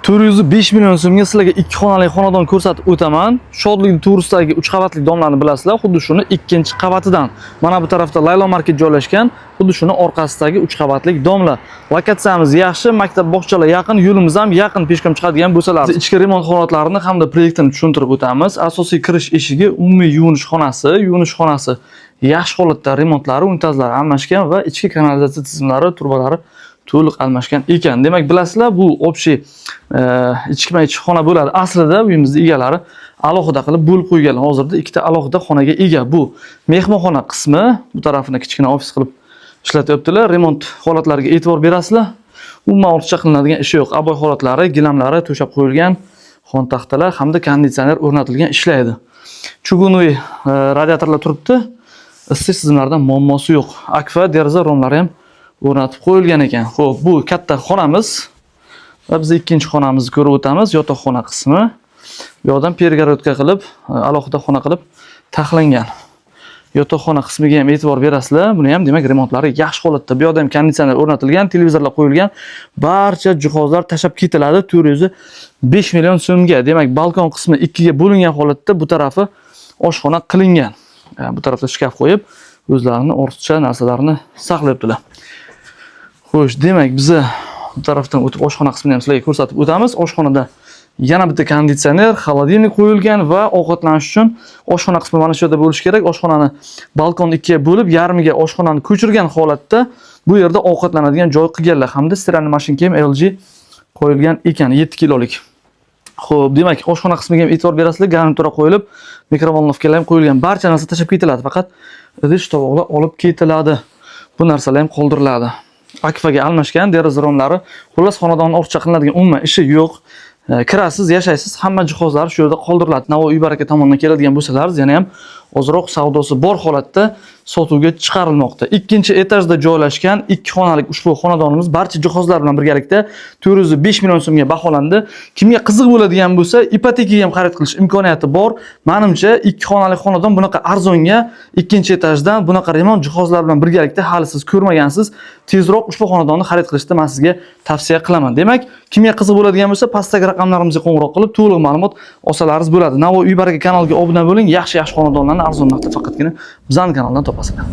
405 million so'mga sizlarga 2 xonali xonadon ko'rsatib o'taman. Shodlik to'g'risidagi 3 qavatli domlarni bilasizlar. Xuddi shuni ikkinchi qavatidan. Mana bu tarafda Laylo Market joylashgan. Xuddi shuni orqasidagi 3 qavatli domlar. Lokatsiyamiz yaxshi, maktab bog'chalar yaqin, yo'limiz ham yaqin, peshkom chiqadigan bo'lsalar. Ichki remont holatlarini hamda proyektini tushuntirib o'tamiz. Asosiy kirish eshigi, umumiy yuvinish xonasi yaxshi holatda, remontlari, unitazlari almashgan va ichki kanalizatsiya tizimlari, turbalari to'liq almashgan ekan. Demak, bilasizlar, bu общий ichki xona bo'ladi. Aslida uyimizning egalari alohida qilib bo'lib qo'ygan. Hozirda ikkita alohida xonaga ega. Bu mehmonxona qismi, bu tarafini kichkina ofis qilib ishlatyaptilar. Remont holatlariga e'tibor berasizlar. Umuman ortiqcha qilinadigan ishi yo'q. Aboy holatlari, gilamlari to'shab qo'yilgan, xon taxtalar hamda konditsioner o'rnatilgan ishlaydi. Chugunoy radiatorlar turibdi. Isitish tizimlaridan muammosi yo'q. Akfa, deraza romlari ham o'rnatib qo'yilgan ekan. Xo'p, bu katta xonamiz va biz ikkinchi xonamizni ko'rib o'tamiz. Yotoqxona qismi. Bu yerdan pergorodka qilib, alohida xona qilib taxlangan. Yotoqxona qismiga ham e'tibor berasizlar. Buni ham demak remontlari yaxshi holatda. Bu yerda ham konditsioner o'rnatilgan, televizorlar qo'yilgan. Barcha jihozlar tashab ketiladi 405 million so'mga. Demak, balkon qismi ikkiga bo'lingan holatda, bu tarafi oshxona qilingan. Bu tarafda shkaf qo'yib, o'zlarini ortiqcha narsalarni saqlayaptilar. Xo'sh, demak, biz bu tarafdan o'tib oshxona qismini ham sizlarga ko'rsatib o'tamiz. Oshxonada yana bitta konditsioner, xolodilnik qo'yilgan va ovqatlanish uchun oshxona qismi mana shu yerda bo'lishi kerak. Oshxonani balkonni ikkiga bo'lib, yarmiga oshxonani ko'chirgan holatda bu yerda ovqatlanadigan joy qilganlar hamda stиральный mashinka ham LG qo'yilgan ekan, 7 kilolik. Xo'p, demak, oshxona qismiga ham e'tibor berasizlar. Garnitura qo'yilib, mikrovolnovkalar ham qo'yilgan. Barcha narsa tashab ketiladi, faqat idish tovoqlar olib ketiladi. Bu narsalar ham qoldiriladi. Akfaga almashgan, deraza romlari, xullas xonadonni ortiqcha qilinadigan umuman ishi yo'q. Kirasiz, yashaysiz, hamma jihozlar shu yerda qoldiriladi. Navoiy Baraka tomonidan keladigan bo'lsalar, yana ham ozroq savdosi bor holatda sotuvga chiqarilmoqda. Ikkinchi etajda joylashgan 2 xonalik ushbu xonadonimiz barcha jihozlar bilan birgalikda 405 million so'mga baholandi. Kimga qiziq bo'ladigan bo'lsa, ipotekaga ham xarid qilish imkoniyati bor. Menimcha 2 xonali xonadon bunaqa arzonga ikkinchi etajdan bunaqa remont jihozlar bilan birgalikda hali siz ko'rmagansiz. Tezroq ushbu xonadonni xarid qilishni men sizga tavsiya qilaman. Demak, kimga qiziq bo'ladigan bo'lsa, pastdagi raqamlarimizga qo'ng'iroq qilib to'liq ma'lumot olsalaringiz bo'ladi. Navoiy Baraka kanaliga obuna bo'ling. Yaxshi xonadonlarni arzon narxda faqatgina bizning kanaldan topasizlar.